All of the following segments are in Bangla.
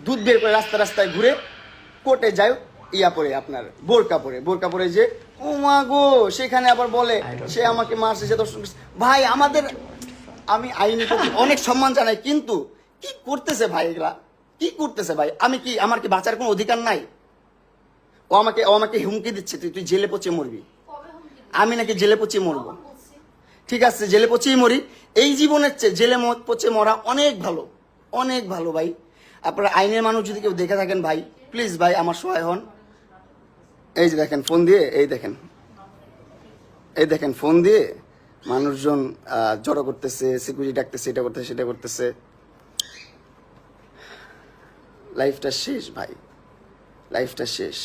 দুধ বের করে রাস্তায় ঘুরে কোর্টে যায় ইয়া পরে আপনার বোরকা পরে যে ও মা গো সেখানে আবার বলে সে আমাকে মারছে সে দর্শন ভাই আমাদের আমি আইনের প্রতি অনেক সম্মান জানাই কিন্তু কি করতেছে ভাই এগুলা কি করতেছে ভাই আমার কি বাঁচার কোনো অধিকার নাই ও আমাকে হুমকি দিচ্ছে তুই জেলে পচে মরবি আমি নাকি জেলে পচে মরবো ঠিক আছে জেলে পচেই মরি এই জীবনের চেয়ে জেলে পচে মরা অনেক ভালো ভাই আপনারা আইনের মানুষ যদি কেউ দেখে থাকেন ভাই প্লিজ ভাই আমার সহায় হন এই যে দেখেন ফোন দিয়ে এই দেখেন ফোন দিয়ে মানুষজন জড়ো করতেছে সিকিউরিটি ডাকতেছে এটা করতেছে সেটা করতেছে লাইফটা শেষ ভাই লাইফটা শেষ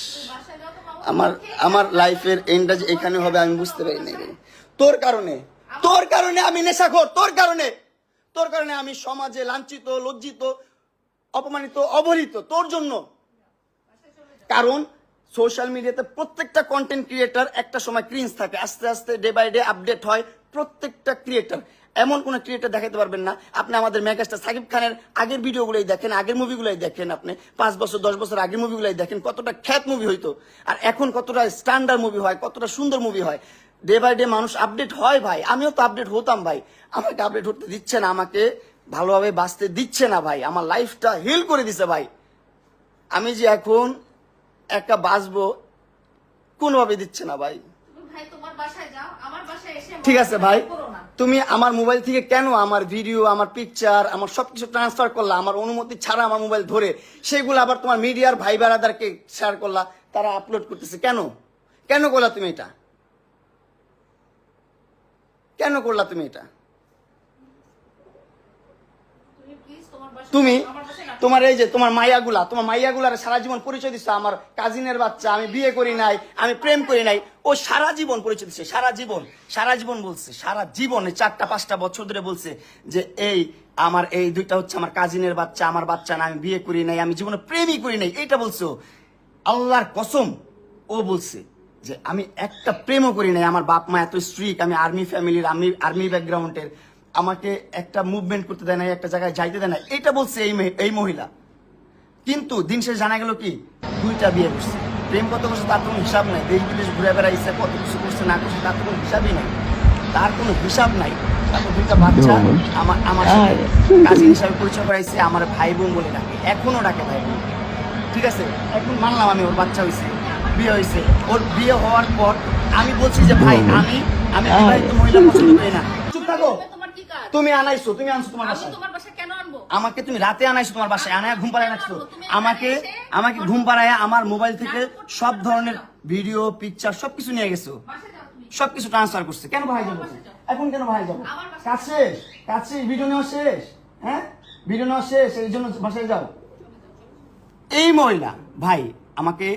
আমার লাইফের এন্ডটা যে এখানে হবে আমি বুঝতে পারি নাই তোর কারণে আমি নেশাখোর তোর কারণে আমি সমাজে লাঞ্ছিত লজ্জিত অপমানিত অবহেলিত তোর জন্য কারণ সোশ্যাল মিডিয়াতে প্রত্যেকটা কন্টেন্ট ক্রিয়েটর একটা সময় ক্রিঞ্জ থাকে আস্তে আস্তে ডে বাই ডে আপডেট হয় প্রত্যেকটা ক্রিয়েটর এমন কোন ক্রিয়েটর দেখাতে পারবেন না আপনি আমাদের মেগাস্টার সাকিব খানের আগের ভিডিওগুলোই দেখেন আগের মুভিগুলোই দেখেন আপনি 5 বছর 10 বছর আগের মুভিগুলোই দেখেন কতটা খ্যাত মুভি হইতো আর এখন কতটা স্ট্যান্ডার্ড মুভি হয় কতটা সুন্দর মুভি হয় ডে বাই ডে মানুষ আপডেট হয় ভাই আমিও তো আপডেট হতাম ভাই আমাকে আপডেট হতে দিচ্ছে না আমাকে ভালোভাবে বাঁচতে দিচ্ছে না ভাই আমার লাইফটা হিল করে দিছে ভাই আমি যে এখন একটা বাঁচবো কোনোভাবে দিচ্ছে না ভাই ঠিক আছে ভাই তুমি আমার মোবাইল থেকে কেন আমার ভিডিও আমার পিকচার আমার সবকিছু ট্রান্সফার করলা আমার অনুমতি ছাড়া আমার মোবাইল ধরে সেগুলো আবার তোমার মিডিয়ার ভাই বেড়াদারকে শেয়ার করলা তারা আপলোড করতেছে কেন করলা তুমি এটা কেন করলা তুমি এটা তুমি তোমার এই যে তোমার মাইয়াগুলার সারা জীবন পরিচয় দিচ্ছে আমার কাজিনের বাচ্চা আমি বিয়ে করি নাই আমি প্রেম করি নাই ও সারা জীবন পরিচয় দিচ্ছে সারা জীবন বলছে সারা জীবন 4-5 বছর ধরে বলছে যে আমার এই দুইটা হচ্ছে আমার কাজিনের বাচ্চা আমার বাচ্চা না আমি বিয়ে করি নাই আমি জীবনে প্রেমই করি নাই এইটা বলছো আল্লাহর কসম ও বলছে যে আমি একটা প্রেমও করি নাই আমার বাপ মা এত স্ট্রিক্ট আমি আর্মি ফ্যামিলির আর্মি ব্যাকগ্রাউন্ডের আমাকে একটা মুভমেন্ট করতে দেয় না একটা জায়গায় যাইতে দেয় না এটা বলছে এই মহিলা কিন্তু দিন শেষে জানা গেল কি 2টা বিয়ে করছে প্রেম কত করছে তার কোনো হিসাব নাই দেশ বিদেশ ঘুরে বেড়াইছে কত কিছু করছে না করছে তার কোনো হিসাবই নাই তারপর 2টা বাচ্চা আমার কাজিন হিসাবে পরিচয় করাইছে আমার ভাই বোন বলে ডাকে এখনো ডাকে ভাই বোন ঠিক আছে এখন মানলাম আমি ওর বাচ্চা হয়েছে বিয়ে হয়েছে ওর বিয়ে হওয়ার পর আমি বলছি যে ভাই আমি বিবাহিত মহিলা পছন্দ করি না চুপ থাকো তুমি আনছো তোমার বাসায় কেন আনবো আমাকে তুমি রাতে আনাইছো তোমার বাসায় আনায় ঘুম পাড়ায় রাখছো আমাকে ঘুম পাড়ায় আমার মোবাইল থেকে সব ধরনের ভিডিও পিকচার সবকিছু নিয়ে গেছো সবকিছু ট্রান্সফার করছে কেন ভাই যাবো এখন কেন ভাই যাবো কাছে ভিডিও নেওয়া শেষ হ্যাঁ ভিডিও নেওয়া শেষ এই জন্য বাসায় যাও এই মহিলা ভাই আমাকে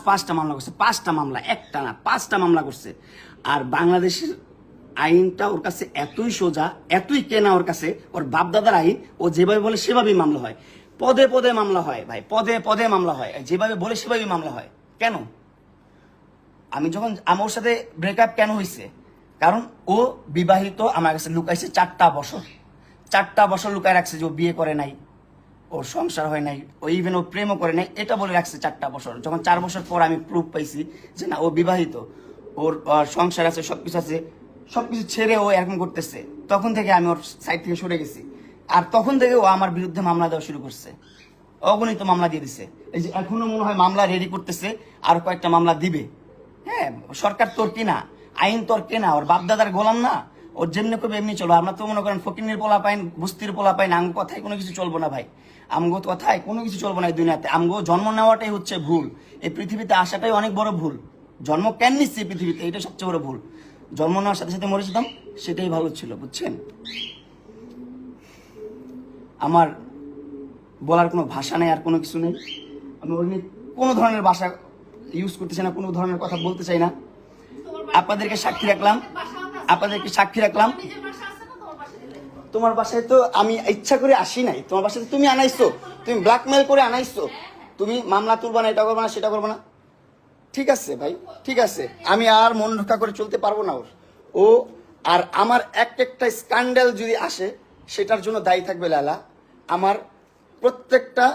পাঁচটা মামলা করছে 5টা মামলা একটা না 5টা মামলা করছে আর বাংলাদেশের আইনটা ওর কাছে এতই সোজা এতই কেনা ওর কাছে ওর বাপদাদার আইন ও যেভাবে বলে সেভাবেই মামলা হয় পদে মামলা হয় ভাই পদে মামলা হয় যেভাবে বলে সেভাবেই মামলা হয় কেন আমি যখন আমার সাথে ব্রেকআপ কেন হয়েছে কারণ ও বিবাহিত আমার কাছে লুকাইছে 4টা বছর লুকায় রাখছে যে ও বিয়ে করে নাই ওর সংসার হয় নাই ও ইভেন ও প্রেমও করে নাই এটা বলে রাখছে 4টা বছর যখন 4 বছর পর আমি প্রুফ পাইছি যে না ও বিবাহিত ওর সংসার আছে সবকিছু আছে সবকিছু ছেড়ে ও এরকম করতেছে তখন থেকে আমি ওর সাইড থেকে সরে গেছি আর তখন থেকে ও আমার বিরুদ্ধে মামলা দেওয়া শুরু করছে অগণিত মামলা দিয়ে দিছে এই যে এখনো মনে হয় মামলা রেডি করতেছে আর কয়েকটা মামলা দিবে হ্যাঁ সরকার তোর কিনা আইন তোর কেনা ওর বাপদাদার গোলাম না ওর যেমনি করবে এমনি চলবে আমরা তো মনে করেন ফকিনের পোলা পাইন বস্তির পোলা পাইন আমগো কথায় কোনো কিছু চলবো না ভাই আমগো কথায় কোনো কিছু চলবো না এই দুনিয়াতে আমগো জন্ম নেওয়াটাই হচ্ছে ভুল এই পৃথিবীতে আসাটাই অনেক বড় ভুল জন্ম কেন নিচ্ছে এই পৃথিবীতে এটা সবচেয়ে বড় ভুল জন্ম নেওয়ার সাথে সাথে মরে যেতাম সেটাই ভালো ছিল বুঝছেন আমার বলার কোনো ভাষা নেই আর কোনো কিছু নেই আমি ওর নিয়ে কোনো ধরনের ভাষা ইউজ করতে চাই না কোনো ধরনের কথা বলতে চাই না আপনাদেরকে সাক্ষী রাখলাম তোমার বাসায় তো আমি ইচ্ছা করে আসি নাই তোমার বাসায় তুমি আনাইছো তুমি ব্ল্যাকমেল করে আনাইছো তুমি মামলা তুলবা না এটা করবো না সেটা করবো না ঠিক আছে ভাই ঠিক আছে আমি আর মন রক্ষা করে চলতে পারবো না ও আর আমার একটা স্ক্যান্ডাল যদি আসে সেটার জন্য দায়ী থাকবে লালা আমার প্রত্যেকটা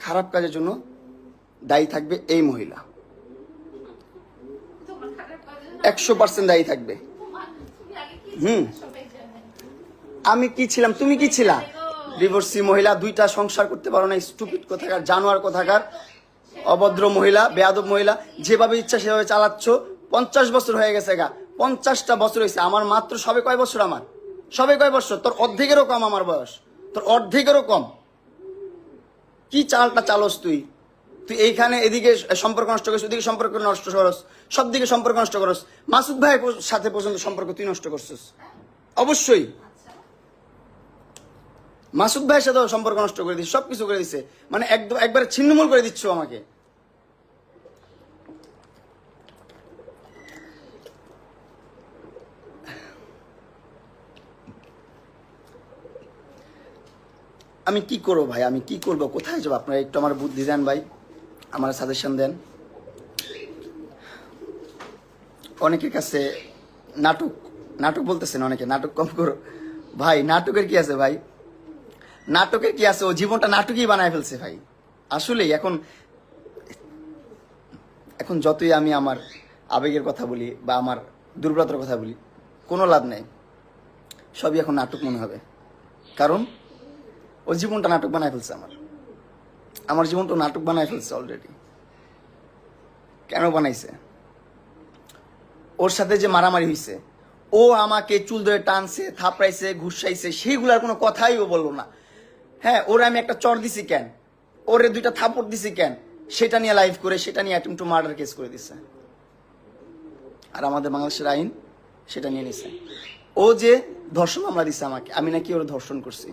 খারাপ কাজের জন্য দায়ী থাকবে এই মহিলা, 100% দায়ী থাকবে। আমি কি ছিলাম, তুমি কি ছিলা? ডিভোর্সি মহিলা, 2টা সংসার করতে পারো না, স্টুপিড কোথাকার, জানোয়ার কোথাকার, অভদ্র মহিলা, বেয়াদব মহিলা। যেভাবে ইচ্ছা সেভাবে চালাচ্ছ। 50 বছর হয়ে গেছে গা, 50টা বছর হয়েছে। আমার মাত্র সবে কয় বছর? আমার সবে কয় বছর? তোর অর্ধেকেরও কম আমার বয়স, তোর অর্ধেকেরও কম। কি চালটা চালস তুই? তুই এইখানে এদিকে সম্পর্ক নষ্ট করিস, ওদিকে সম্পর্ক নষ্ট করস, সব দিকে সম্পর্ক নষ্ট করস। মাসুদ ভাইয়ের সাথে পর্যন্ত সম্পর্ক তুই নষ্ট করছিস। অবশ্যই মাসুদ ভাইয়ের সাথে সম্পর্ক নষ্ট করে দিচ্ছে, সবকিছু করে দিচ্ছে, মানে একবারে ছিন্নমূল করে দিচ্ছ আমাকে। আমি কি করবো ভাই, আমি কি করবো, কোথায় যাবো? আপনারা একটু আমার বুদ্ধি দেন ভাই, আমার সাজেশন দেন। অনেকের কাছে নাটক নাটক বলতেছেন, অনেকে নাটক কম করো ভাই। নাটকের কি আছে ভাই? নাটকের কি আছে? ও জীবনটা নাটকই বানায় ফেলছে ভাই। আসলেই এখন যতই আমি আমার আবেগের কথা বলি বা আমার দুর্বলতার কথা বলি, কোনো লাভ নেই। সবই এখন নাটক মনে হবে, কারণ ও জীবনটা নাটক বানায় ফেলছে। আমার জীবনটা নাটক বানায় ফেলছে অলরেডি। কেন বানাইছে? ওর সাথে যে মারামারি হয়েছে, ও আমাকে চুল ধরে টানছে, থাপড়াইছে, ঘুষাইছে, সেইগুলার কোনো কথাই ও বললো না। হ্যাঁ, ওরে আমি একটা চর দিছি কেন, ওরে 2টা থাপড় দিছি কেন, সেটা নিয়ে লাইভ করে, সেটা নিয়ে অ্যাটেম্পট টু মার্ডার কেস করে দিচ্ছে। আর আমাদের বাংলাদেশের আইন সেটা নিয়ে নিছে। ও যে ধর্ষণ মামলা দিচ্ছে আমাকে, আমি নাকি ওর ধর্ষণ করছি।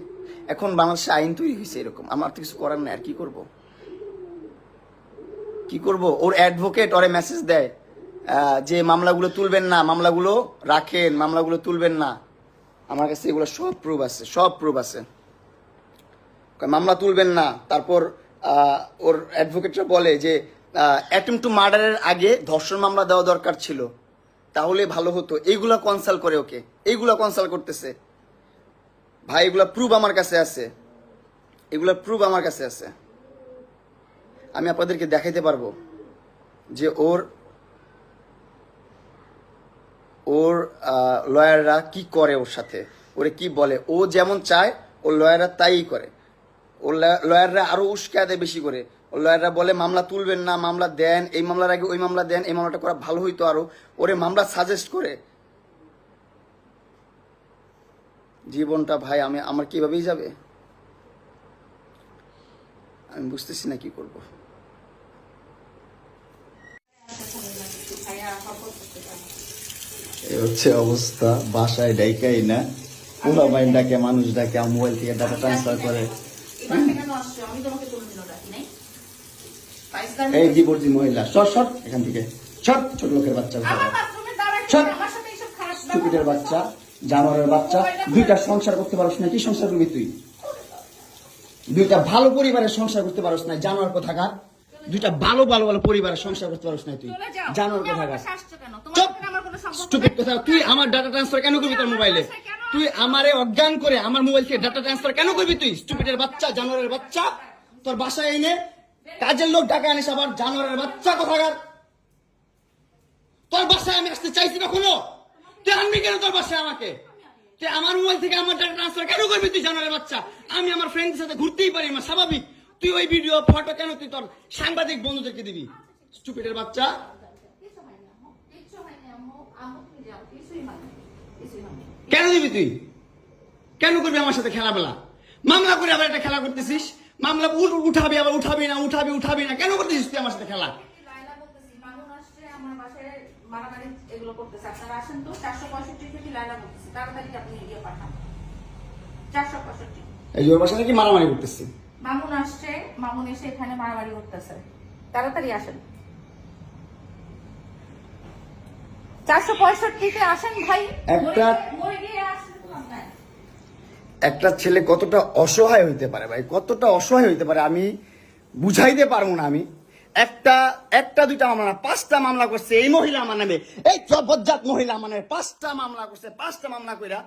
এখন বাংলাদেশের আইন তৈরি হয়েছে এরকম, আমার তো কিছু করার নাই। আর কি করব? কি করব? ওর অ্যাডভোকেট ওরে মেসেজ দেয় যে মামলাগুলো তুলবেন না, মামলাগুলো রাখেন, মামলাগুলো তুলবেন না। আমার কাছে এগুলো সব প্রুফ আছে, সব প্রুফ আছে। মামলা তুলবেন না। তারপর ওর অ্যাডভোকেটরা বলে যে অ্যাটেম্পট টু মার্ডারের আগে ধর্ষণ মামলা দেওয়া দরকার ছিল, তাহলে ভালো হতো। এইগুলা কনসাল্ট করে ওকে, এইগুলা কনসাল্ট করতেছে ভাই। এগুলা প্রুফ আমার কাছে আছে, এগুলা প্রুফ আমার কাছে আছে। আমি আপনাদেরকে দেখাইতে পারবো যে ওর লয়াররা কি করে, ওর সাথে ওরে কি বলে। ও যেমন চায় ওর লয়াররা তাই করে। ওর লয়াররা আরো উস্কা দেয় বেশি করে। ওর লয়াররা বলে মামলা তুলবেন না, মামলা দেন, এই মামলার আগে ওই মামলা দেন, এই মামলাটা করা ভালো হইতো আরো। ওরে মামলা সাজেস্ট করে। জীবনটা ভাই আমার কিভাবেই যাবে, আমি বুঝতেছি না কি করব। এই হচ্ছে অবস্থা। বাসায় ডাইকাই না, পুরো বাইন ডাকে, মানুষ ডাকে, মোবাইল থেকে ডাটা ট্রান্সফার করে। এই ডিভোর্সি মহিলা, সর এখান থেকে, সর। ছোট লোকের বাচ্চা, স্টুপিডের বাচ্চা, জানোয়ারের বাচ্চা। 2টা সংসার করতে পারছ না, কি সংসার করবি তুই? 2টা ভালো পরিবারের সংসার করতে পারছ না, জানোয়ার কোথাকার। 2টা ভালো পরিবারের সংসার করতে পারছ না তুই, জানোয়ার কোথাকার। স্টুপিড কোথাকার। তুই আমার ডাটা ট্রান্সফার কেন করবি তোর মোবাইলে? তুই আমারে অজ্ঞান করে আমার মোবাইল থেকে ডাটা ট্রান্সফার কেন করবি তুই? স্টুপিডের বাচ্চা, জানোয়ারের বাচ্চা। তোর বাসায় এনে কাজের লোক ডাকা আনিস আবার, জানোয়ারের বাচ্চা কোথাকার। তোর বাসায় আমি আসতে চাইছি কখনো? তুই আনবি কেন তোর বাসায় আমাকে? তুই আমার মোবাইল থেকে আমার ডাটা ট্রান্সফার কেন করবি তুই, জানোয়ারের বাচ্চা? আমি আমার ফ্রেন্ডের সাথে ঘুরতেই পারি না, স্বাভাবিক। তুই ওই ভিডিও ফটো কেন তুই তোর সাংবাদিক বন্ধুদেরকে দিবি? স্টুপিডের বাচ্চা। কেন দিবি তুই? কেন করবি আমার সাথে খেলাবেলা? মামলা করে আবার একটা খেলা করতেছিস। মামলা উঠাবি, আবার উঠাবি না, কেন করতেছিস তুই আমার সাথে খেলা? এই ওর বাসায় নাকি মারামারি করতেছি। মামুন আসছে, মামুন এসে এখানে মারামারি করতেছে। তাড়াতাড়ি আসেন, 465-তে আসেন ভাই। একটা ছেলে কতটা অসহায় হইতে পারে ভাই, কতটা অসহায় হইতে পারে আমি বুঝাইতে পারবো না। আমি একটা 2টা মামলা না, 5টা মামলা করছে এই মহিলা আমার নামে। এই জবরদস্ত মহিলা আমার নামে 5টা মামলা করছে। 5টা মামলা কইরা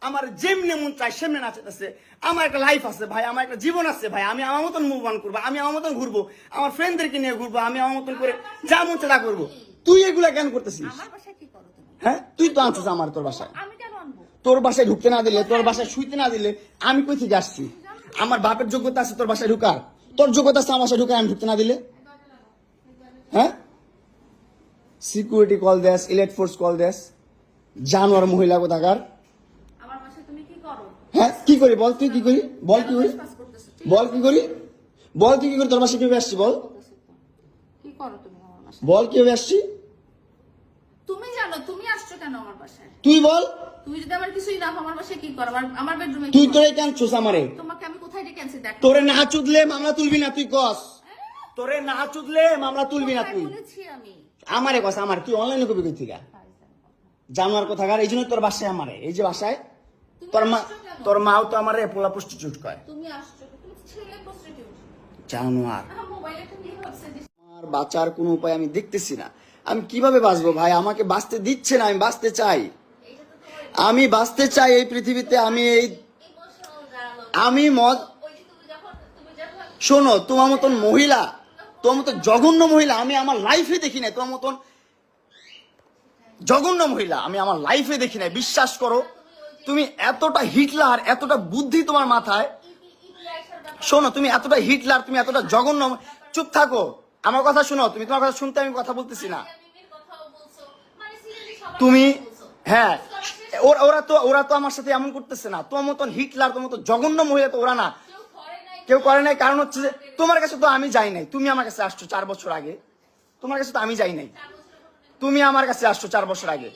আমার যেমনি মন চাই সেমনি নাচাইতেছে। আমার একটা লাইফ আছে ভাই, আমার একটা জীবন আছে ভাই, আমি আমার মতন মুভ অন করবো, আমি আমার মতন ঘুরবো, আমার ফ্রেন্ডদেরকে নিয়ে ঘুরবো, আমি আমার মতন করে যা মন চাই তা করবো। তুই এগুলা কেন করতেছিস? আমার বাসায় কি করো তুমি? হ্যাঁ, তুই তো আনছিস আমার তোর বাসায়। আমি কেন আনবো? তোর বাসায় ঢুকতে না দিলে, তোর বাসায় শুইতে না দিলে আমি কই থেকে আসছি? আমার বাপের যোগ্যতা আছে তোর বাসায় ঢুকার? তোর যোগ্যতা আছে আমার বাসায় ঢুকার আমি ঢুকতে না দিলে? হ্যাঁ, সিকিউরিটি কল দেস, ইলেট ফোর্স কল দেস, জানোয়ার মহিলা কোথাকার। আমার বাসায় তুমি কি করো? হ্যাঁ, কি করি বল? তুই কি করি বল? কি করি পাস করতেছো, ঠিক বল? কি করি বল? তুই কি করি? তোর বাসায় কিভাবে আসছি বল? বলতেছো তো। কি করো তুমি আমার বাসায়? বল কিভাবে আসছি? তুমি জানো তুমি আসছো কেন আমার বাসায়? তুই বল। তুমি যদি আমার কিছুই না আমার বাসায় কি করো? আমার বেডরুমে তুই তোরে কেন ছুস আমারে? তোমাকে আমি কোথায় ডেকে আনছি দেখো। তোরে না চুদলে মামলা তুলবি না তুই কস? তোরে না চুদলে মামলা তুলবি না কোথায় তুই? বলেছি আমি? আমারে কস, আমার তুই অনলাইনে কবি কই থেকে জানোয়ার কোথাকার। এই জন্য তোর বাসায় আমারে, এই যে বাসায় তুমি তোর মা, আসছো কেন? তোর মাও তো আমারে পোলা প্রস্টিটিউট কয়। তুমি আসছো তুমি ছেলে প্রস্টিটিউট। জানোয়ার। আমার মোবাইলে তুমি ভাবছে যে আমার বাঁচার কোনো উপায় আমি দেখতেছি না। আমি কিভাবে বাঁচবো ভাই? আমাকে বাঁচতে দিচ্ছে না। আমি বাঁচতে চাই, এইটা তো তোমার আমি বাঁচতে চাই এই পৃথিবীতে। আমি এই ইমোশনাল জানো। আমি মদ, ওই যে তুমি যখন শোনো, তোমার মতন মহিলা, তোমার মতন জঘন্য মহিলা আমি আমার লাইফে দেখি নাই। তোমার মতন জঘন্য মহিলা আমি আমার লাইফে দেখি নাই। বিশ্বাস করো, তুমি এতটা হিটলার, এতটা বুদ্ধি তোমার মাথায়। শোনো, তুমি এতটা হিটলার, তুমি এতটা জঘন্য। চুপ থাকো, আমার কথা শোনো। তুমি তোমার কথা শুনতে আমি কথা বলতেছি না। তুমি হ্যাঁ, ওরা তো আমার সাথে এমন করতেছে না। তোমার মতন হিটলার, তোমার মতো জঘন্য মহিলা তো ওরা না, কেউ করে নাই। কারণ হচ্ছে যে তোমার কাছে তো আমি যাই নাই। তুমি আমার কাছে আসছো 4 বছর আগে। তোমার কাছে তো আমি যাই নাই, তুমি আমার কাছে আসছো 4 বছর আগে।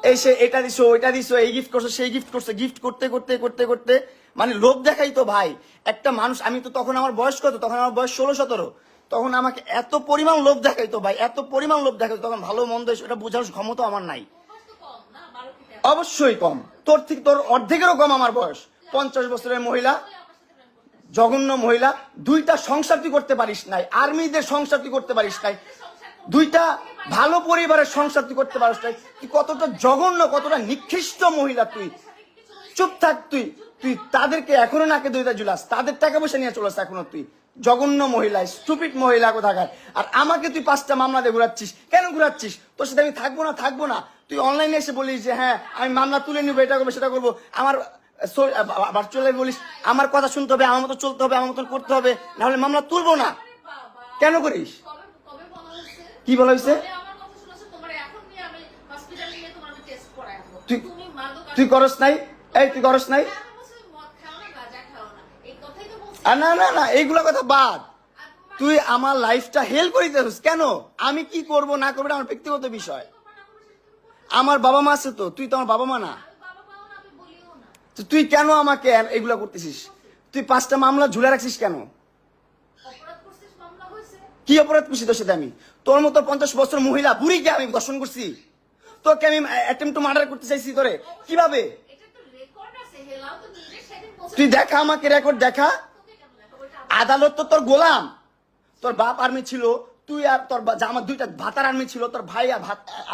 এই সে এটা দিছো, ওইটা দিছো, এই গিফট করছো, সেই গিফট করছো, গিফট করতে করতে করতে করতে মানে লোভ দেখাই তো ভাই একটা মানুষ। আমি তো তখন আমার বয়স কত? তখন আমার বয়স 16-17। তখন আমাকে এত পরিমাণ লোভ দেখাইতো ভাই, এত পরিমাণ লোভ দেখাইতো। তখন ভালো মন্দ এটা বোঝার ক্ষমতা আমার নাই। অবশ্যই কম, তোর থেকে তোর অর্ধেকেরও কম আমার বয়স। 50 বছরের মহিলা, জঘন্য মহিলা। 2টা সংসার তুই করতে পারিস নাই, আর্মিদের সংসার তুই করতে পারিস নাই, 2টা ভালো পরিবারের সংসার তুই করতে পারিস নাই। তুই কতটা জঘন্য, কতটা নিকৃষ্ট মহিলা তুই। চুপ থাক তুই। তুই তাদেরকে এখনো নাকে দইটা ঝুলাস, তাদের টাকা পয়সা নিয়ে চলে আসছে এখনো তুই। জঘন্য মহিলা, স্টুপিড মহিলা কোথাকার। আর আমাকে তুই 5টা মামলা দিয়ে ঘুরাচ্ছিস। কেন ঘুরাচ্ছিস? তোর সাথে আমি থাকবো না, থাকবো না। তুই অনলাইনে এসে বলিস যে হ্যাঁ আমি মামলা তুলে নিবো, এটা করবো সেটা করবো। আমার ভার্চুয়ালি বলিস আমার কথা শুনতে হবে, আমার মতো চলতে হবে, আমার মতন করতে হবে, নাহলে মামলা তুলবো না। কেন করিস? কবে বলা হয়েছে? কি বলা হয়েছে? তুমি আমার কথা শুনেছো, তোমার এখন নিয়ে আমি হসপিটালে নিয়ে তোমার টেস্ট করাই আনবো। তুই তুমি মাদক তুই করস নাই? এই তুই করস নাই? আমি বলছি মদ খাও না, গাঁজা খাও না, এই কথাই তো বলছি। না না না, এইগুলা কথা বাদ। তুই আমার লাইফটা হেল করে দিতেছিস কেন? আমি কি করব না করবো এটা আমার ব্যক্তিগত বিষয়। আমার বাবা মা আছে তো, তুই তো আমার বাবা মা না। বাবা মাও না, আমি বলিও না। তো তুই কেন আমাকে এগুলা করতেছিস? তুই 5টা মামলা ঝুলে রাখছিস কেন? অপরাধ করছিস, মামলা হয়েছে। কি অপরাধ করছি তোর সাথে আমি? তোর মতো 50 বছর মহিলা বুড়িকে আমি দর্শন করছি? তোকে আমি অ্যাটেম্প টু মার্ডার করতে চাইছি তোরে কিভাবে? এটা তো রেকর্ড আছে, হেলাও তো নিজে সেদিন বলছে। তুই দেখা, আমাকে রেকর্ড দেখা। তোকে কেন দেখাবো? এটা আদালত তো তোর গোলাম। তোর বাপ আর্মি ছিল, তুই আর তোর আমার 2টা ভাতার আর্মি ছিল, তোর ভাই আর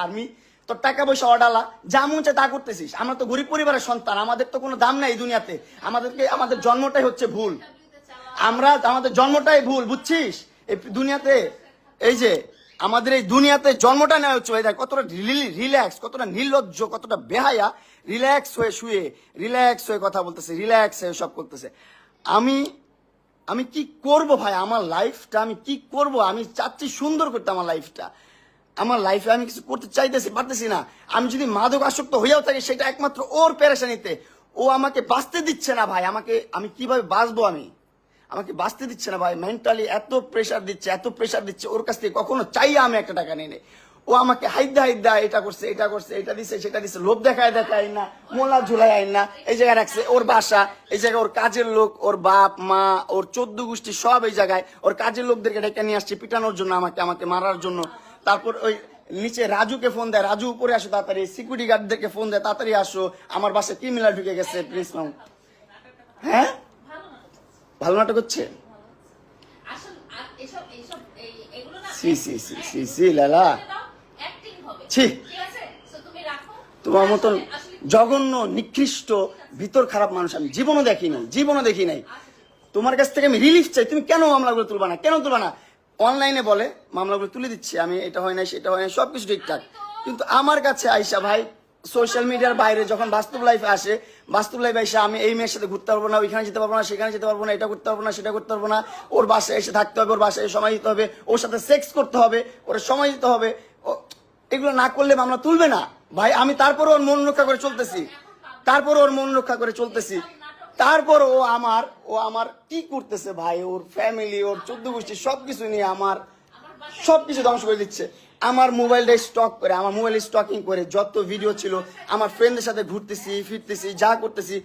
আর্মি। তোর টাকা পয়সা অডালা, যা মন চায় তা করতেছিস। আমরা তো গরিব পরিবারের সন্তান, আমাদের তো কোনো দাম নাই এই দুনিয়াতে। আমাদের জন্মটাই হচ্ছে ভুল। আমাদের জন্মটাই ভুল, বুঝছিস? এই দুনিয়াতে, এই যে আমাদের এই দুনিয়াতে জন্মটা নেওয়া হচ্ছে। ভাই দেখ কতটা রিল্যাক্স, কতটা নির্লজ্জ, কতটা বেহায়া। রিল্যাক্স হয়ে শুয়ে, রিল্যাক্স হয়ে কথা বলতেছে, রিল্যাক্স হয়ে সব করতেছে। আমি কি করব ভাই? আমার লাইফটা আমি কি করব? আমি চাচ্ছি সুন্দর করতে আমার লাইফটা। আমার লাইফে আমি কিছু করতে চাইতেছি, পারতেছি না। আমি যদি মাদক আসক্ত হয়েও থাকি সেটা একমাত্র ওর পেরেশানিতে। ও আমাকে বাঁচতে দিচ্ছে না ভাই। আমি কিভাবে বাঁচবো? আমাকে বাঁচতে দিচ্ছে না ভাই। মেন্টালি এত প্রেশার দিচ্ছে, এত প্রেশার দিচ্ছে। ওর কাছ থেকে কখনো চাইয়া আমি একটা টাকা নিয়ে নেই। ও আমাকে হাইদা এটা করছে, এটা করছে, এটা দিছে, সেটা দিছে, লোভ দেখায় না, মোলা ঝুলাই আইন না, এই জায়গায় রাখছে। ওর বাসা এই জায়গায়, ওর কাজের লোক, ওর বাপ মা, ওর 14 গোষ্ঠী সব এই জায়গায়। ওর কাজের লোকদেরকে ডেকে নিয়ে আসছে পিটানোর জন্য, আমাকে মারার জন্য। তারপর ওই নিচে রাজুকে ফোন দেয়, রাজু উপরে আসো তাড়াতাড়ি। সিকিউরিটি গার্ডদেরকে ফোন দেয়, তাড়াতাড়ি আসো, আমার বাসায় ক্রিমিনাল ঢুকে গেছে, প্রিন্স মামু। হ্যাঁ, ভালো নাটক হচ্ছে। আসলে এসব এগুলো না সি লালা, অ্যাক্টিং হবে, ছি। ঠিক আছে? সো তুমি রাখো। তোমার মতন আসলে জঘন্য নিকৃষ্ট ভিতর খারাপ মানুষ আমি জীবনও দেখি নাই তোমার কাছ থেকে আমি রিলিফ চাই। তুমি কেন মামলাগুলো তুলবা না, কেন তুলবা না? অনলাইনে বলে মামলাগুলো তুলে দিচ্ছি আমি, এটা হয় না সেটা হয় না, সবকিছু ঠিকঠাক, কিন্তু আমার কাছে আইসা ভাই সোশ্যাল মিডিয়ার বাইরে যখন বাস্তব লাইফে আসে, বাস্তব লাইফে এসে আমি এই মেয়ের সাথে ঘুরতে পারবো না, ওইখানে যেতে পারবো না, সেখানে যেতে পারবো না, এটা করতে পারবো না, সেটা করতে পারবো না, ওর বাসায় এসে থাকতে হবে, ওর বাসায় সময় দিতে হবে, ওর সাথে সেক্স করতে হবে, ওর সময় দিতে হবে, এগুলো না করলে মামলা তুলবে না ভাই। আমি তারপরে ওর মন রক্ষা করে চলতেছি, তারপর ও আমার কি করতেছে ভাই, ওর ফ্যামিলি, ওর 14 গোষ্ঠী সবকিছু নিয়ে আমার সবকিছু ধ্বংস করে দিচ্ছে। আমার মোবাইলটা স্টকিং করে যত ভিডিও ছিল, আমার ফ্রেন্ডদের সাথে ঘুরতেছি ফিরতেছি যা করতেছি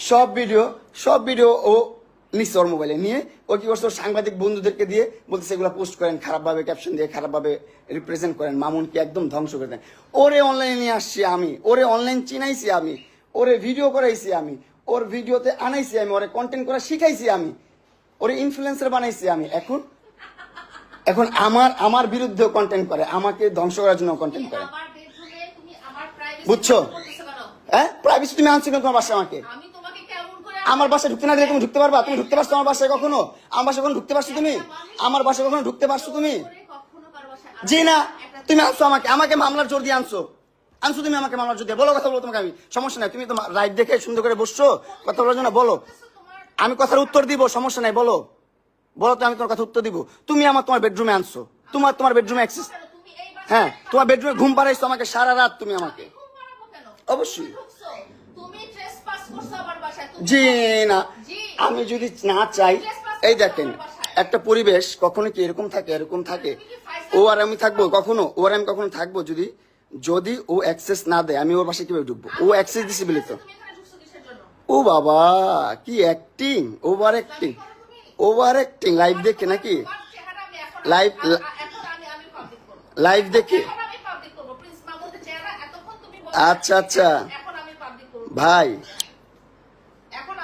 সব ভিডিও ও নিচ্ছে ওর মোবাইলে নিয়ে। ও কি করছে, ওর সাংবাদিক বন্ধুদেরকে দিয়ে বলতেছে এগুলো পোস্ট করেন, খারাপভাবে ক্যাপশন দিয়ে খারাপভাবে রিপ্রেজেন্ট করেন, মামুনকে একদম ধ্বংস করে দেন। ওরে অনলাইনে নিয়ে আসছি আমি, ওরে অনলাইন চিনাইছি আমি, ওরে ভিডিও করাইছি আমি, ওর ভিডিওতে আনাইছি আমি, ওরে কন্টেন্ট করা শিখাইছি আমি, ওরে ইনফ্লুয়েন্সার বানাইছি আমি। এখন আমার বিরুদ্ধে কন্টেন্ট করে, আমাকে ধ্বংস করার জন্য কন্টেন্ট করে, বুঝছো? হ্যাঁ, প্রাইভেসি তুমি আনছো কেন তোমার বাসায়? আমার বাসায় ঢুকতে না দিলে তুমি ঢুকতে পারবা? তুমি ঢুকতে পারছো আমার বাসায় কখনো? আমার বাসায় কখনো ঢুকতে পারছো তুমি? আমার বাসায় কখনো ঢুকতে পারছো তুমি? জি না, তুমি আনছো আমাকে মামলার জোর দিয়ে আনছো তুমি আমাকে মামলার জোর দিয়ে। বলো, কথা বলো, তোমাকে আমি সমস্যা নাই, তুমি তোমার লাইভ দেখে সুন্দর করে বসছো কথা বলার জন্য, বলো, আমি কথার উত্তর দিব, সমস্যা নাই, বলো তো, আমি তোমার কথা উত্তর দিব। তুমি তোমার বেডরুমে আনছো, তোমার বেডরুমে অ্যাক্সেস, হ্যাঁ, তোমার বেডরুমে ঘুম পাড়াইছো আমাকে সারা রাত তুমি আমাকে, অবশ্যই। জি না, আমি যদি না চাই, এই দেখেন একটা পরিবেশ কখনো কি এরকম থাকে, ও আর আমি থাকবো কখনো, থাকবো যদি ও অ্যাক্সেস না দেয়, আমি ওর বাসায় কিভাবে ঢুকবো? ও অ্যাক্সেস দিছে বলে তো। ও বাবা, কি অ্যাক্টিং, ওভার অ্যাক্টিং লাইভ দেখে নাকি? লাইভ দেখে? আচ্ছা ভাই,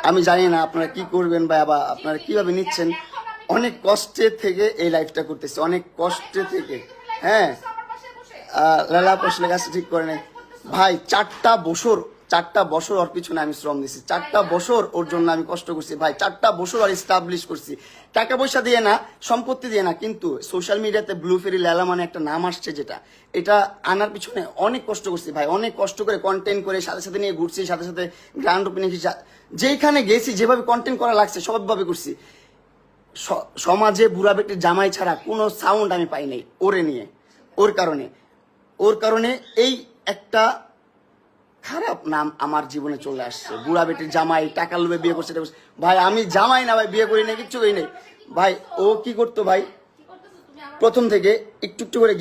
আমি জানি না আপনারা কি করবেন বা আপনারা কিভাবে নিচ্ছেন। অনেক কষ্টে থেকে এই লাইফটা করতেছি, অনেক কষ্টে থেকে। হ্যাঁ, লালা পোষলে গাছ ঠিক করে নেই ভাই। 4টা বছর ওর পিছনে আমি শ্রম দিছি, 4টা বছর ওর জন্য আমি কষ্ট করছি ভাই, 4টা বছর আর এস্টাবলিশ করছি, টাকা পয়সা দিয়ে না, সম্পত্তি দিয়ে না, কিন্তু সোশ্যাল মিডিয়াতে ব্লু ফেরি লালা মানে একটা নাম আসছে, এটা আনার পিছনে অনেক কষ্ট করছি ভাই, অনেক কষ্ট করে কন্টেন্ট করে সাথে নিয়ে ঘুরছি, সাথে গ্র্যান্ড ওপেনিং যেখানে গেছি যেভাবে কন্টেন্ট করা লাগছে সবভাবে করছি। সমাজে বুড়া বেটির জামাই ছাড়া কোনো সাউন্ড আমি পাই নাই ওরে নিয়ে। ওর কারণে এই একটা খারাপ নাম আমার জীবনে চলে আসছে। বুড়া বেটির জামাই, টাকা লোভে বিয়ে করছে ভাই। আমি জামাই না ভাই, বিয়ে করি না, কিচ্ছু করি নাই ভাই। ও কি করতো ভাই, প্রথম থেকে একটু করে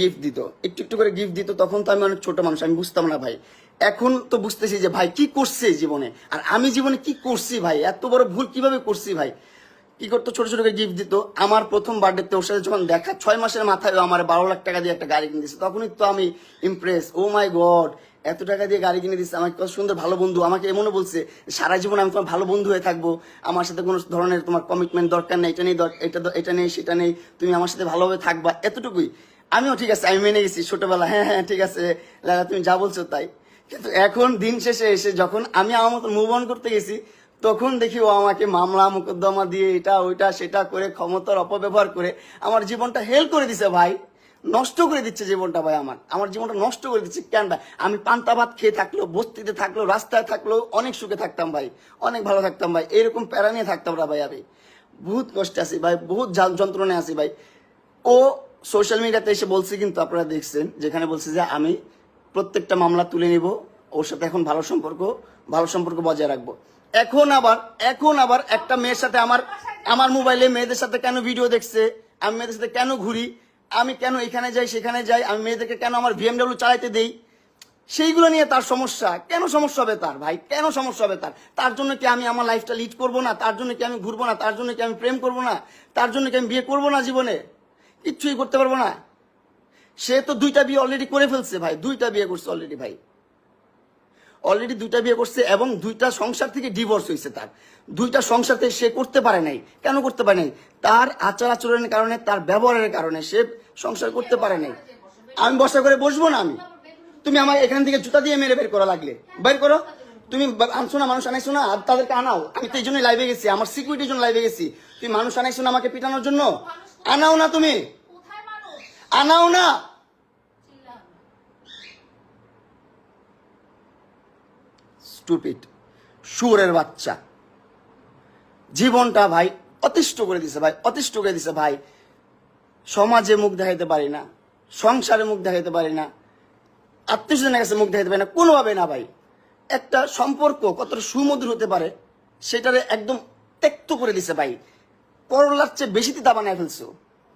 গিফট দিত, তখন তো আমি অনেক ছোট মানুষ, আমি বুঝতাম না ভাই। এখন তো বুঝতেছি যে ভাই কি করছে জীবনে, আর আমি জীবনে কি করছি ভাই, এত বড় ভুল কিভাবে করছি ভাই। কি করতো, ছোট করে গিফট দিত। আমার প্রথম বার্থডেতে ওর সাথে যখন দেখা, 6 মাসের মাথায় আমার 12 লাখ টাকা দিয়ে একটা গাড়ি কিনে দিচ্ছে, তখনই তো আমি ইমপ্রেস। ও মাই গড, এত টাকা দিয়ে গাড়ি কিনে দিচ্ছে আমাকে, কত সুন্দর ভালো বন্ধু। আমাকে এমনও বলছে সারা জীবন আমি তোমার ভালো বন্ধু হয়ে থাকবো, আমার সাথে কোনো ধরনের তোমার কমিটমেন্ট দরকার নেই, এটা নেই সেটা নেই, তুমি আমার সাথে ভালোভাবে থাকবা, এতটুকুই। আমিও ঠিক আছে, আমি মেনে গেছি ছোটবেলা, হ্যাঁ ঠিক আছে লালা তুমি যা বলছো তাই। কিন্তু এখন দিন শেষে এসে যখন আমি আমার মতো মুভ অন করতে গেছি, তখন দেখি ও আমাকে মামলা মোকদ্দমা দিয়ে এটা ওইটা সেটা করে, ক্ষমতার অপব্যবহার করে আমার জীবনটা হেল করে দিছে ভাই, নষ্ট করে দিচ্ছে জীবনটা ভাই। আমার জীবনটা নষ্ট করে দিচ্ছে কেন ভাই? আমি পান্তা ভাত খেয়ে থাকলেও, বস্তিতে থাকলেও, রাস্তায় থাকলেও অনেক সুখে থাকতাম ভাই, অনেক ভালো থাকতাম ভাই। এরকম প্যারা নিয়ে থাকতাম না ভাই, আমি বহুত কষ্টে আছি ভাই, বহুত যন্ত্রণায় আছি ভাই। ও সোশ্যাল মিডিয়াতে এসে বলছে, কিন্তু আপনারা দেখছেন, যেখানে বলছে যে আমি প্রত্যেকটা মামলা তুলে নিব, ওর সাথে এখন ভালো সম্পর্ক বজায় রাখবো। এখন আবার একটা মেয়ের সাথে আমার মোবাইলে মেয়েদের সাথে কেন ভিডিও দেখছে, আমি মেয়েদের সাথে কেন ঘুরি, আমি কেন এখানে যাই সেখানে যাই, আমি মেয়েদেরকে কেন আমার BMW চালাইতে দেই, সেইগুলো নিয়ে তার সমস্যা। কেন সমস্যা হবে তার ভাই, কেন সমস্যা হবে তার জন্য কি আমি আমার লাইফটা লিড করবো না? তার জন্য কি আমি ঘুরবো না? তার জন্য কি আমি প্রেম করবো না? তার জন্য কি আমি বিয়ে করবো না? জীবনে কিচ্ছুই করতে পারবো না। সে তো 2টা বিয়ে অলরেডি করে ফেলছে ভাই, 2টা বিয়ে করছে অলরেডি ভাই, অলরেডি 2টা বিয়ে করছে, এবং 2টা সংসার থেকে ডিভোর্স হয়েছে তার। 2টা সংসার থেকে সে করতে পারে নাই। কেন করতে পারে নাই? তার আচার আচরণের কারণে, তার ব্যবহারের কারণে সে সংসার করতে পারে নাই। আমি বসা করে বসবো না? তুমি আমার এখান থেকে জুতা দিয়ে মেরে বের করা লাগলে বের করো। তুমি আনছো না, মানুষ আনাইছো না, আর তাদেরকে আনাও। আমি তো এই জন্যই লাইভে গেছি, আমার সিকিউরিটির জন্য লাইভে গেছি। তুমি মানুষ আনাইছো না আমাকে পিটানোর জন্য? আনাও না, তুমি কোথায় মানুষ? আনাও না। চিল্লাও। স্টুপিড শুয়োরের বাচ্চা, জীবনটা ভাই অতিষ্ঠ করে দিছে ভাই, অতিষ্ঠ করে দিছে ভাই। সমাজে মুখ দেখাইতে পারি না, সংসারে মুখ দেখাইতে পারি না, আত্মীয় স্বজনের কাছে মুখ দেখাইতে পারি না, কোনোভাবে না ভাই। একটা সম্পর্ক কতটা সুমধুর হতে পারে সেটারে একদম ত্যক্ত করে দিছে ভাই। করলার চেয়ে বেশি তিতা বানায় ফেলছো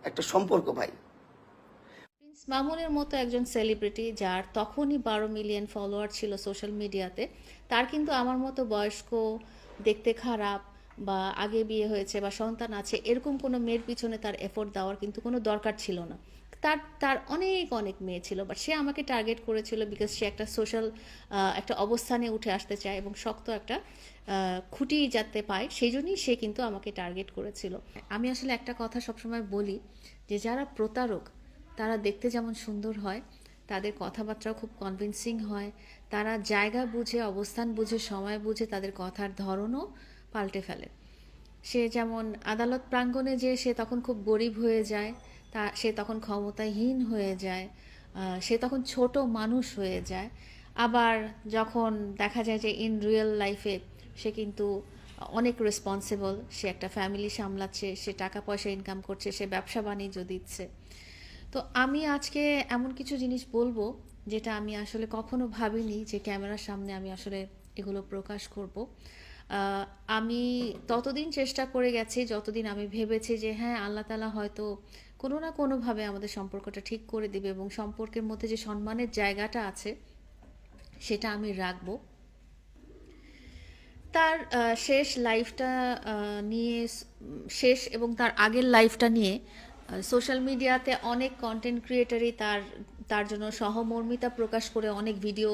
একটা সম্পর্ক ভাই। প্রিন্স মামুনের মতো একজন সেলিব্রিটি যার তখনই 12 মিলিয়ন ফলোয়ার ছিল সোশ্যাল মিডিয়াতে, তার কিন্তু আমার মতো বয়স্ক, দেখতে খারাপ বা আগে বিয়ে হয়েছে বা সন্তান আছে এরকম কোনো মেয়ের পিছনে তার এফোর্ট দেওয়ার কিন্তু কোনো দরকার ছিল না। তার তার অনেক অনেক মেয়ে ছিল, বাট সে আমাকে টার্গেট করেছিল বিকজ সে একটা সোশ্যাল একটা অবস্থানে উঠে আসতে চায় এবং শক্ত একটা খুঁটি যাতে পায়, সেই জন্যই সে কিন্তু আমাকে টার্গেট করেছিল। আমি আসলে একটা কথা সবসময় বলি যে যারা প্রতারক তারা দেখতে যেমন সুন্দর হয়, তাদের কথাবার্তাও খুব কনভিন্সিং হয়, তারা জায়গা বুঝে, অবস্থান বুঝে, সময় বুঝে তাদের কথার ধরনও পাল্টে ফেলে। সে যেমন আদালত প্রাঙ্গণে যে সে তখন খুব গরিব হয়ে যায়, সে তখন ক্ষমতাহীন হয়ে যায়, সে তখন ছোট মানুষ হয়ে যায়। আবার যখন দেখা যায় যে ইন রিয়েল লাইফে সে কিন্তু অনেক রেসপন্সিবল, সে একটা ফ্যামিলি সামলাচ্ছে, সে টাকা পয়সা ইনকাম করছে, সে ব্যবসা বাণিজ্য দিচ্ছে। তো আমি আজকে এমন কিছু জিনিস বলবো যেটা আমি আসলে কখনো ভাবিনি যে ক্যামেরার সামনে আমি আসলে এগুলো প্রকাশ করব। আমি ততদিন চেষ্টা করে গেছি যতদিন আমি ভেবেছি যে হ্যাঁ, আল্লাহ তাআলা হয়তো কোনো না কোনোভাবে আমাদের সম্পর্কটা ঠিক করে দিবে এবং সম্পর্কের মধ্যে যে সম্মানের জায়গাটা আছে সেটা আমি রাখবো। তার শেষ লাইফটা নিয়ে, শেষ এবং তার আগের লাইফটা নিয়ে সোশ্যাল মিডিয়াতে অনেক কন্টেন্ট ক্রিয়েটারই তার তার জন্য সহমর্মিতা প্রকাশ করে অনেক ভিডিও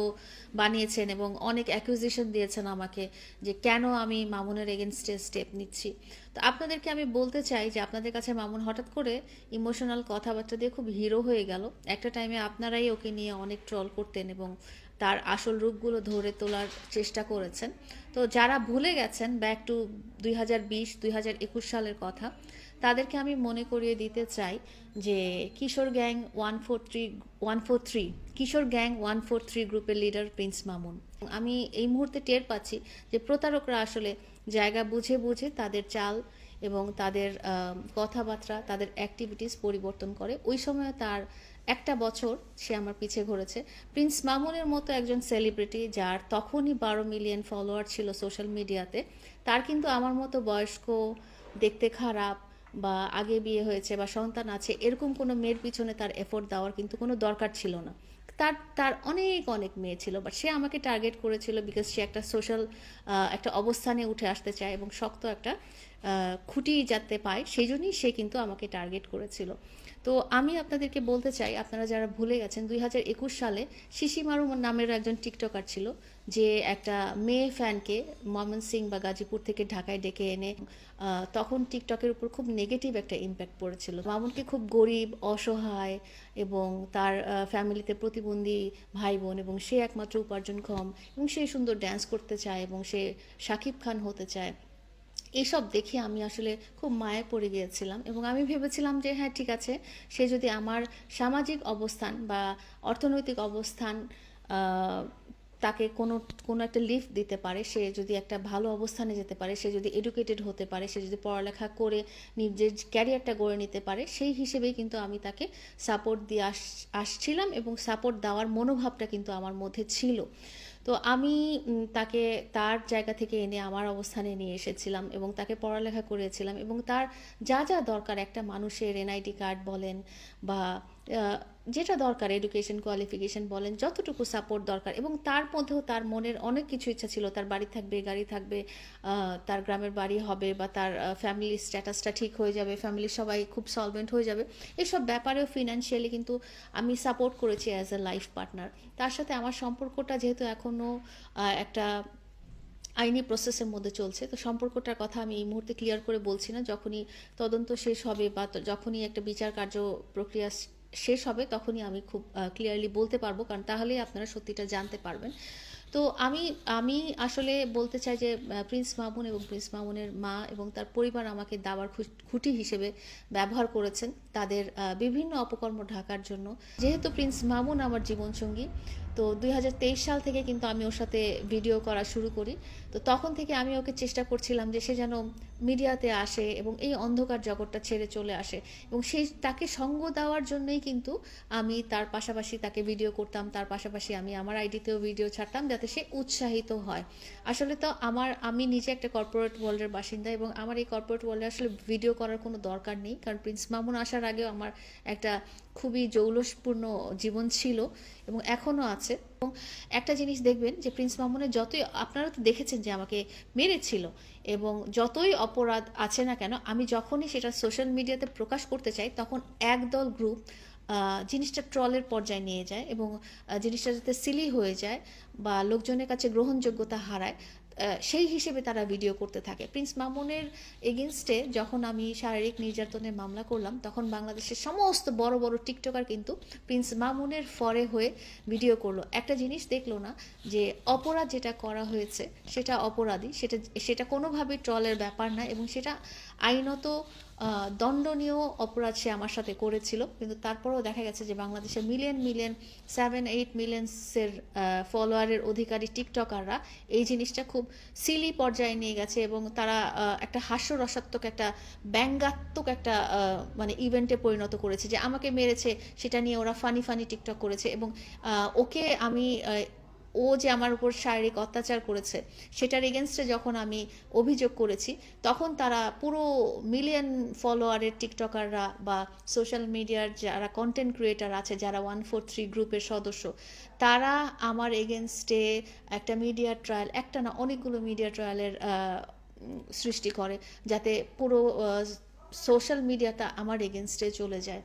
বানিয়েছেন এবং অনেক অ্যাকুজিশন দিয়েছেন আমাকে যে কেন আমি মামুনের এগেনস্টে স্টেপ নিচ্ছি। তো আপনাদেরকে আমি বলতে চাই যে আপনাদের কাছে মামুন হঠাৎ করে ইমোশনাল কথাবার্তা দিয়ে খুব হিরো হয়ে গেল। একটা টাইমে আপনারাই ওকে নিয়ে অনেক ট্রল করতেন এবং তার আসল রূপগুলো ধরে তোলার চেষ্টা করেছেন। তো যারা ভুলে গেছেন ব্যাক টু 2020-2021 সালের কথা, তাদেরকে আমি মনে করিয়ে দিতে চাই যে কিশোর গ্যাং 143 কিশোর গ্যাং 143 গ্রুপের লিডার প্রিন্স মামুন। আমি এই মুহূর্তে টের পাচ্ছি যে প্রতারকরা আসলে জায়গা বুঝে বুঝে তাদের চাল এবং তাদের কথাবার্তা, তাদের অ্যাক্টিভিটিস পরিবর্তন করে। ওই সময় তার একটা বছর সে আমার পিছে ঘুরেছে। প্রিন্স মামুনের মতো একজন সেলিব্রিটি যার তখনই 12 মিলিয়ন ফলোয়ার ছিল সোশ্যাল মিডিয়াতে, তার কিন্তু আমার মতো বয়স্ক, দেখতে খারাপ বা আগে বিয়ে হয়েছে বা সন্তান আছে এরকম কোনো মেয়ের পিছনে তার এফোর্ট দেওয়ার কিন্তু কোনো দরকার ছিল না। তার তার অনেক অনেক মেয়ে ছিল, বাট সে আমাকে টার্গেট করেছিল বিকজ সে একটা সোশ্যাল একটা অবস্থানে উঠে আসতে চায় এবং শক্ত একটা খুঁটি যাতে পায়, সেই জন্যই সে কিন্তু আমাকে টার্গেট করেছিল। তো আমি আপনাদেরকে বলতে চাই, আপনারা যারা ভুলে গেছেন 2021 সালে শিশি মারু নামের একজন টিকটকার ছিল যে একটা মেয়ে ফ্যানকে ময়মনসিং বা গাজীপুর থেকে ঢাকায় ডেকে এনে তখন টিকটকের উপর খুব নেগেটিভ একটা ইম্প্যাক্ট পড়েছিল। মামুনকে খুব গরিব, অসহায় এবং তার ফ্যামিলিতে প্রতিবন্ধী ভাই বোন এবং সে একমাত্র উপার্জনক্ষম এবং সে সুন্দর ড্যান্স করতে চায় এবং সে শাকিব খান হতে চায়, এইসব দেখে আমি আসলে খুব মায়ায় পড়ে গিয়েছিলাম এবং আমি ভেবেছিলাম যে হ্যাঁ ঠিক আছে, সে যদি আমার সামাজিক অবস্থান বা অর্থনৈতিক অবস্থান তাকে কোনো কোনো একটা লিফট দিতে পারে, সে যদি একটা ভালো অবস্থানে যেতে পারে, সে যদি এডুকেটেড হতে পারে, সে যদি পড়ালেখা করে নিজের ক্যারিয়ারটা গড়ে নিতে পারে, সেই হিসেবেই কিন্তু আমি তাকে সাপোর্ট দিয়ে আসছিলাম এবং সাপোর্ট দেওয়ার মনোভাবটা কিন্তু আমার মধ্যে ছিল। তো আমি তাকে তার জায়গা থেকে এনে আমার অবস্থানে নিয়ে এসেছিলাম এবং তাকে পড়ালেখা করিয়েছিলাম এবং তার যা যা দরকার একটা মানুষের এনআইডি কার্ড বলেন বা যেটা দরকার এডুকেশন কোয়ালিফিকেশন বলেন, যতটুকু সাপোর্ট দরকার, এবং তার মধ্যেও তার মনের অনেক কিছু ইচ্ছা ছিল, তার বাড়ি থাকবে, গাড়ি থাকবে, তার গ্রামের বাড়ি হবে বা তার ফ্যামিলির স্ট্যাটাসটা ঠিক হয়ে যাবে, ফ্যামিলির সবাই খুব সলভেন্ট হয়ে যাবে, এসব ব্যাপারেও ফিনান্সিয়ালি কিন্তু আমি সাপোর্ট করেছি অ্যাজ এ লাইফ পার্টনার। তার সাথে আমার সম্পর্কটা যেহেতু এখনও একটা আইনি প্রসেসের মধ্যে চলছে, তো সম্পর্কটার কথা আমি এই মুহূর্তে ক্লিয়ার করে বলছি না। যখনই তদন্ত শেষ হবে বা যখনই একটা বিচার কার্য প্রক্রিয়া শেষ হবে তখনই আমি খুব ক্লিয়ারলি বলতে পারবো, কারণ তাহলেই আপনারা সত্যিটা জানতে পারবেন। তো আমি আমি আসলে বলতে চাই যে প্রিন্স মামুন এবং প্রিন্স মামুনের মা এবং তার পরিবার আমাকে দাবার খুঁটি হিসেবে ব্যবহার করেছেন তাদের বিভিন্ন অপকর্ম ঢাকার জন্য। যেহেতু প্রিন্স মামুন আমার জীবনসঙ্গী, তো 2023 সাল থেকে কিন্তু আমি ওর সাথে ভিডিও করা শুরু করি। তো তখন থেকে আমি ওকে চেষ্টা করছিলাম যে সে যেন মিডিয়াতে আসে এবং এই অন্ধকার জগৎটা ছেড়ে চলে আসে, এবং সেই তাকে সঙ্গ দেওয়ার জন্যই কিন্তু আমি তার পাশাপাশি তাকে ভিডিও করতাম, তার পাশাপাশি আমি আমার আইডিতেও ভিডিও ছাড়তাম যাতে সে উৎসাহিত হয়। আসলে তো আমি নিজে একটা কর্পোরেট ওয়ার্ল্ডের বাসিন্দা, এবং আমার এই কর্পোরেট ওয়ার্ল্ডে আসলে ভিডিও করার কোনো দরকার নেই, কারণ প্রিন্স মামুন আসার আগেও আমার একটা খুবই জৌলসপূর্ণ জীবন ছিল এবং এখনও আছে। এবং একটা জিনিস দেখবেন যে প্রিন্স মামুনের যতই, আপনারা তো দেখেছেন যে আমাকে মেরেছিল, এবং যতই অপরাধ আছে না কেন, আমি যখনই সেটা সোশ্যাল মিডিয়াতে প্রকাশ করতে চাই তখন একদল গ্রুপ জিনিসটা ট্রলের পর্যায়ে নিয়ে যায়, এবং জিনিসটা যাতে সিলি হয়ে যায় বা লোকজনের কাছে গ্রহণযোগ্যতা হারায়, সেই হিসেবে তারা ভিডিও করতে থাকে। প্রিন্স মামুনের এগেনস্টে যখন আমি শারীরিক নির্যাতনের মামলা করলাম, তখন বাংলাদেশের সমস্ত বড় বড় টিকটকার কিন্তু প্রিন্স মামুনের ফরে হয়ে ভিডিও করলো। একটা জিনিস দেখলো না যে অপরাধ যেটা করা হয়েছে সেটা অপরাধী, সেটা কোনোভাবেই ট্রলের ব্যাপার না, এবং সেটা আইনত দণ্ডনীয় অপরাধ সে আমার সাথে করেছিল। কিন্তু তারপরেও দেখা গেছে যে বাংলাদেশের মিলিয়ন 7-8 মিলিয়ন্সের ফলোয়ারের অধিকারী টিকটকাররা এই জিনিসটা খুব সিলি পর্যায়ে নিয়ে গেছে, এবং তারা একটা হাস্যরসাত্মক, একটা ব্যঙ্গাত্মক একটা মানে ইভেন্টে পরিণত করেছে, যে আমাকে মেরেছে সেটা নিয়ে ওরা ফানি টিকটক করেছে, এবং ওকে আমি ও যে আমার উপর শারীরিক অত্যাচার করেছে সেটার এগেনস্টে যখন আমি অভিযোগ করেছি, তখন তারা পুরো মিলিয়ন ফলোয়ারের টিকটকাররা বা সোশ্যাল মিডিয়ার যারা কন্টেন্ট ক্রিয়েটার আছে, যারা 143 গ্রুপের সদস্য, তারা আমার এগেনস্টে একটা মিডিয়া ট্রায়াল, একটা না অনেকগুলো মিডিয়া ট্রায়ালের সৃষ্টি করে, যাতে পুরো সোশ্যাল মিডিয়াটা আমার এগেনস্টে চলে যায়।